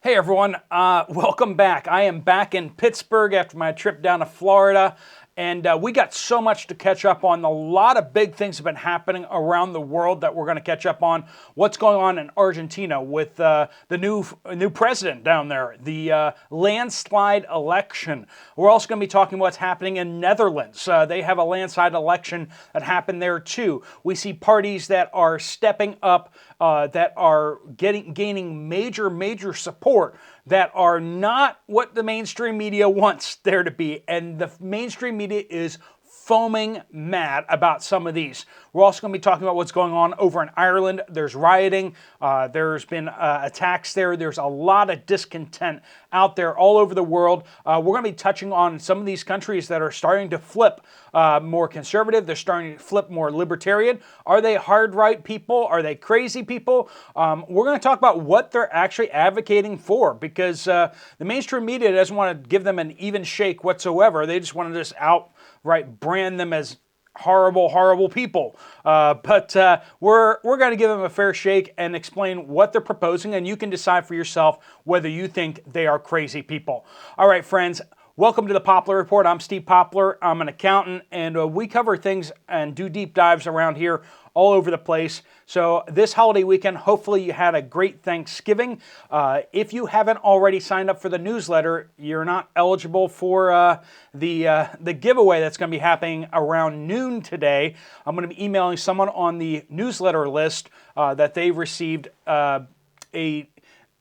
Hey everyone, welcome back. I am back in Pittsburgh after my trip down to Florida, and we got so much to catch up on. A lot of big things have been happening around the world that we're going to catch up on. What's going on in Argentina with the new president down there, the landslide election. We're also going to be talking what's happening in Netherlands. They have a landslide election that happened there too. We see parties that are stepping up, that are gaining major support, that are not what the mainstream media wants there to be. And the mainstream media is foaming mad about some of these. We're also going to be talking about what's going on over in Ireland. There's rioting. There's been attacks there. There's a lot of discontent out there all over the world. We're going to be touching on some of these countries that are starting to flip more conservative. They're starting to flip more libertarian. Are they hard right people? Are they crazy people? We're going to talk about what they're actually advocating for, because the mainstream media doesn't want to give them an even shake whatsoever. They just want to just outright brand them as horrible people. But we're going to give them a fair shake and explain what they're proposing, and you can decide for yourself whether you think they are crazy people. All right, friends. Welcome to the Poplar Report. I'm Steve Poplar. I'm an accountant, and we cover things and do deep dives around here all over the place. So this holiday weekend, hopefully you had a great Thanksgiving. If you haven't already signed up for the newsletter, you're not eligible for the giveaway that's going to be happening around noon today. I'm going to be emailing someone on the newsletter list that they've received a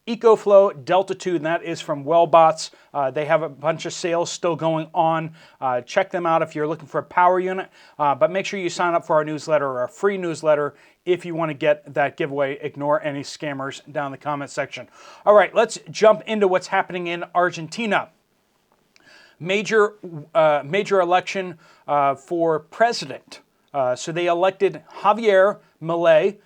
EcoFlow Delta 2, and that is from Wellbots. They have a bunch of sales still going on. Check them out if you're looking for a power unit, but make sure you sign up for our newsletter, our free newsletter, if you want to get that giveaway. Ignore any scammers down in the comment section. All right, let's jump into what's happening in Argentina. Major election for president. So they elected Javier Milei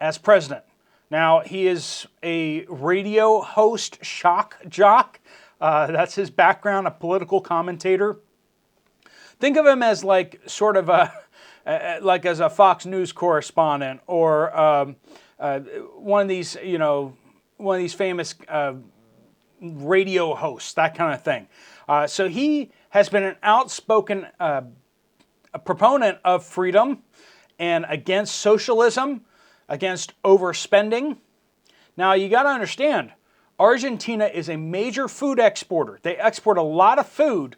as president. Now, he is a radio host, shock jock. That's his background, a political commentator. Think of him as like sort of like as a Fox News correspondent, or one of these famous radio hosts, that kind of thing. So he has been an outspoken a proponent of freedom and against socialism, against overspending. Now, you got to understand, Argentina is a major food exporter. They export a lot of food.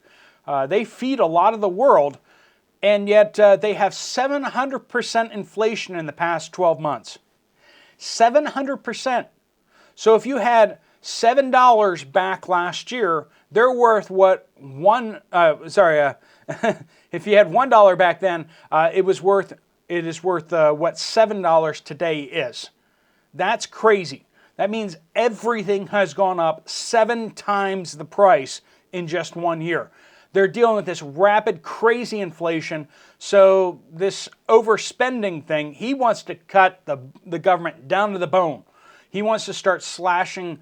They feed a lot of the world, and yet they have 700% inflation in the past 12 months. 700%. So if you had $7 back last year, they're worth what if you had $1 back then, it is worth what $7 today is. That's crazy. That means everything has gone up 7 times the price in just 1 year. They're dealing with this rapid, crazy inflation. So this overspending thing, he wants to cut the government down to the bone. He wants to start slashing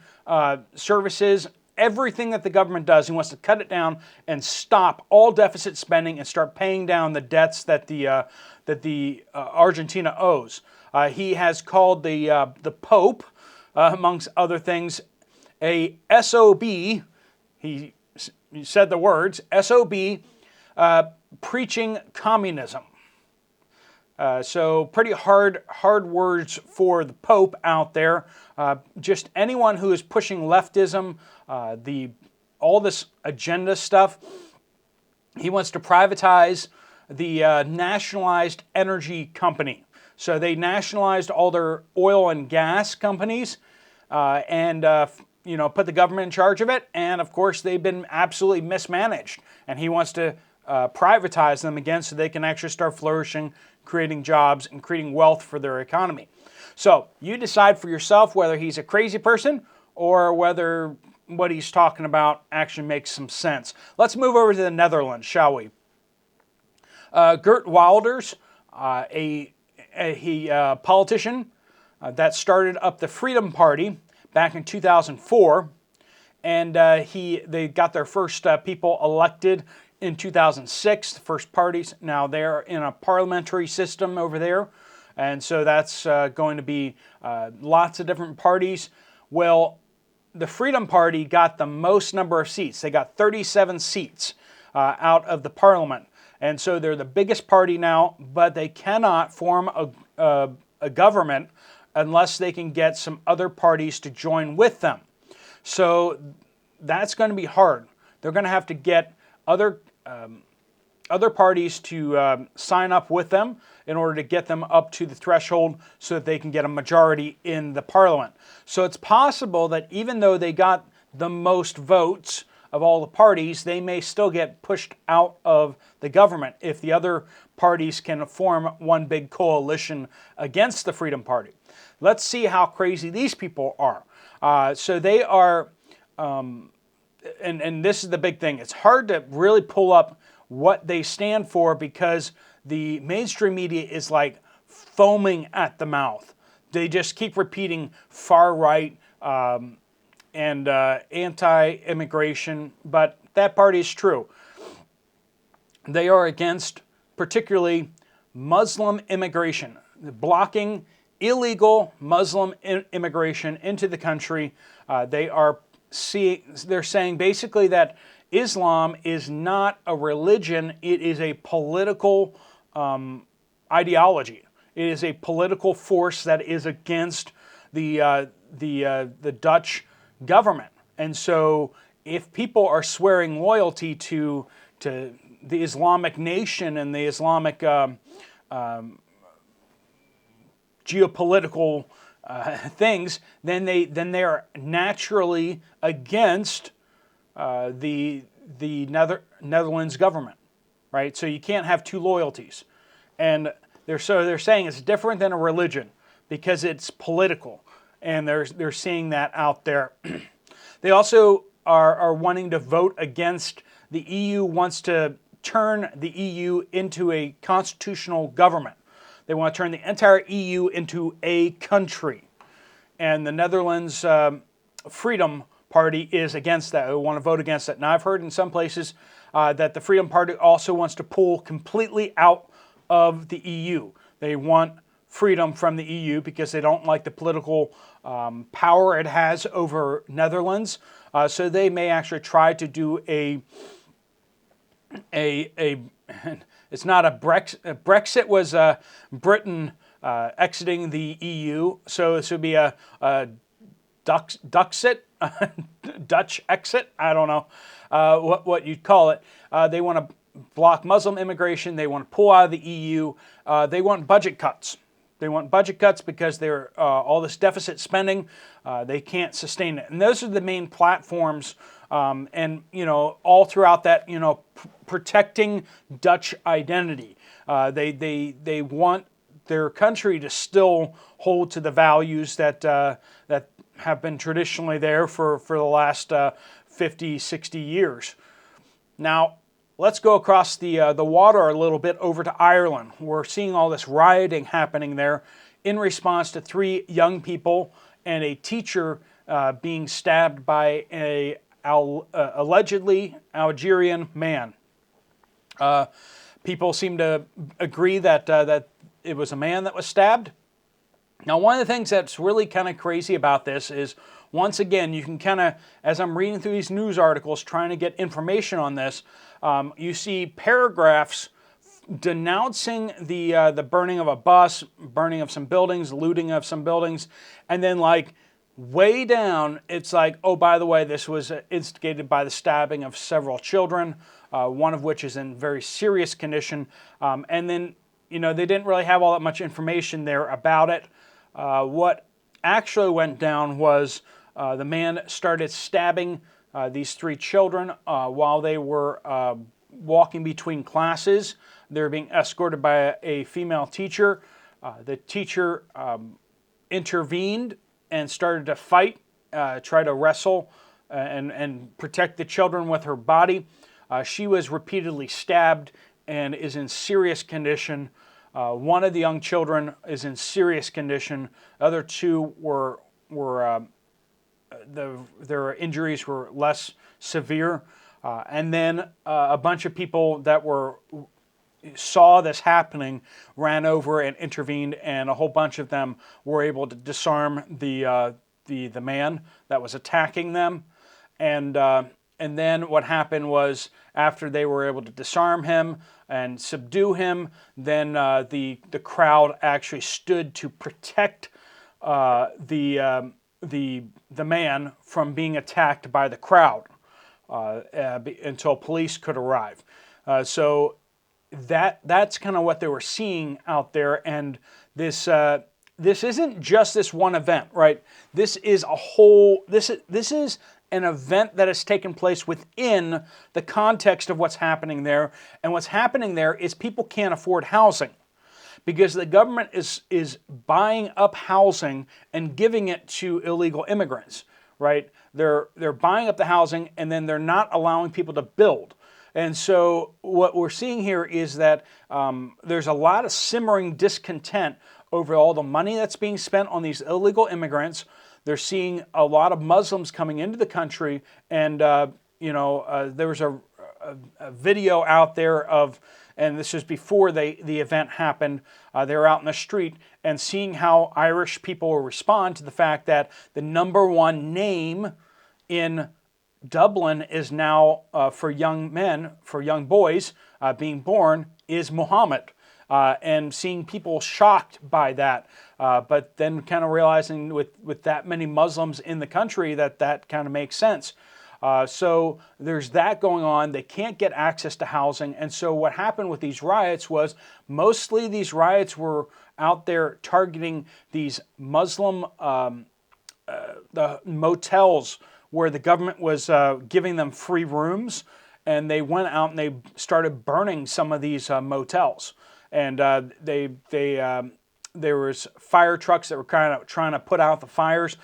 services. Everything that the government does, he wants to cut it down and stop all deficit spending and start paying down the debts that the Argentina owes. He has called the Pope, amongst other things, a SOB. He said the words SOB, preaching communism. So pretty hard words for the Pope out there. Just anyone who is pushing leftism, all this agenda stuff. He wants to privatize the nationalized energy company. So they nationalized all their oil and gas companies and put the government in charge of it. And of course, they've been absolutely mismanaged. And he wants to privatize them again so they can actually start flourishing, creating jobs, and creating wealth for their economy. So you decide for yourself whether he's a crazy person or whether what he's talking about actually makes some sense. Let's move over to the Netherlands, shall we? Geert Wilders, a politician that started up the Freedom Party back in 2004, and they got their first people elected in 2006, the first parties. Now they're in a parliamentary system over there, and so that's going to be lots of different parties. Well, the Freedom Party got the most number of seats. They got 37 seats out of the parliament. And so they're the biggest party now, but they cannot form a government unless they can get some other parties to join with them. So that's going to be hard. They're going to have to get other parties to sign up with them in order to get them up to the threshold so that they can get a majority in the parliament. So it's possible that even though they got the most votes of all the parties, they may still get pushed out of the government if the other parties can form one big coalition against the Freedom Party. Let's see how crazy these people are. So they are, and this is the big thing, it's hard to really pull up what they stand for because the mainstream media is like foaming at the mouth. They just keep repeating far right and anti-immigration, but that party is true. They are against particularly Muslim immigration, blocking illegal Muslim immigration into the country. They're saying basically that Islam is not a religion, it is a political ideology. It is a political force that is against the Dutch government. And so if people are swearing loyalty to the Islamic nation and the Islamic geopolitical things, then they are naturally against the Netherlands government, right? So you can't have two loyalties, and they're saying it's different than a religion because it's political, and they're seeing that out there. They also are wanting to vote against the EU wants to turn the EU into a constitutional government. They want to turn the entire EU into a country. And the Netherlands Freedom Party is against that. They want to vote against that. Now, I've heard in some places that the Freedom Party also wants to pull completely out of the EU. They want freedom from the EU because they don't like the political power it has over Netherlands. So they may actually try to do it's not a Brexit. Brexit was Britain exiting the EU, so this would be a Duxit, Dutch exit. I don't know what you'd call it. They want to block Muslim immigration. They want to pull out of the EU. They want budget cuts. They want budget cuts because they're all this deficit spending. They can't sustain it, and those are the main platforms. And all throughout that, protecting Dutch identity. They want their country to still hold to the values that have been traditionally there for the last 50, 60 years. Now, let's go across the water a little bit over to Ireland. We're seeing all this rioting happening there in response to 3 young people and a teacher being stabbed by a allegedly Algerian man. People seem to agree that it was a man that was stabbed. Now, one of the things that's really kind of crazy about this is, once again, you can kind of, as I'm reading through these news articles trying to get information on this, you see paragraphs denouncing the burning of a bus, burning of some buildings, looting of some buildings, and then way down, it's like, oh, by the way, this was instigated by the stabbing of several children, one of which is in very serious condition. And then, they didn't really have all that much information there about it. What actually went down was the man started stabbing these 3 children while they were walking between classes. They were being escorted by a female teacher. The teacher intervened and started to fight, try to wrestle and protect the children with her body. She was repeatedly stabbed and is in serious condition. One of the young children is in serious condition. The other 2 their injuries were less severe. And then a bunch of people that saw this happening ran over and intervened, and a whole bunch of them were able to disarm the the man that was attacking them. And then what happened was, after they were able to disarm him and subdue him, then the crowd actually stood to protect the man from being attacked by the crowd until police could arrive. So that's kind of what they were seeing out there, and this isn't just this one event, right? This is a whole. This is an event that has taken place within the context of what's happening there, and what's happening there is people can't afford housing because the government is buying up housing and giving it to illegal immigrants, right? They're buying up the housing and then they're not allowing people to build. And so what we're seeing here is that there's a lot of simmering discontent over all the money that's being spent on these illegal immigrants. They're seeing a lot of Muslims coming into the country, and there was a video out there of, and this is before the event happened, they were out in the street and seeing how Irish people respond to the fact that the #1 name in Dublin is now, for young men, for young boys being born, is Muhammad. And seeing people shocked by that, but then kind of realizing with that many Muslims in the country that kind of makes sense. So there's that going on. They can't get access to housing. And so what happened with these riots was mostly these riots were out there targeting these Muslim the motels where the government was giving them free rooms, and they went out and they started burning some of these motels. And there was fire trucks that were kind of trying to put out the fires.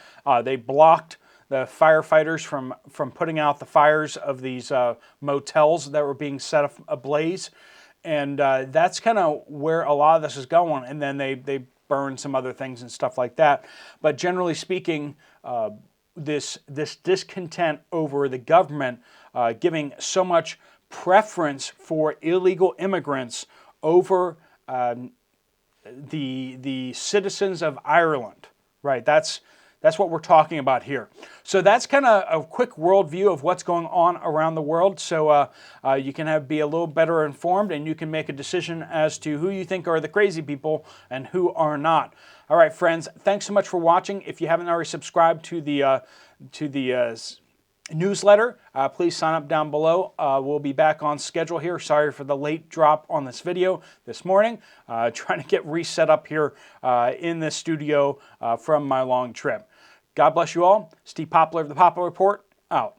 They blocked the firefighters from putting out the fires of these motels that were being set ablaze. And that's kind of where a lot of this is going. And then they burned some other things and stuff like that. But generally speaking, this discontent over the government giving so much preference for illegal immigrants over the citizens of Ireland, right? That's what we're talking about here. So that's kind of a quick worldview of what's going on around the world. So you can be a little better informed, and you can make a decision as to who you think are the crazy people and who are not. All right, friends, thanks so much for watching. If you haven't already subscribed to the newsletter, please sign up down below. We'll be back on schedule here. Sorry for the late drop on this video this morning. Trying to get reset up here in this studio from my long trip. God bless you all. Steve Poplar of the Poplar Report, out.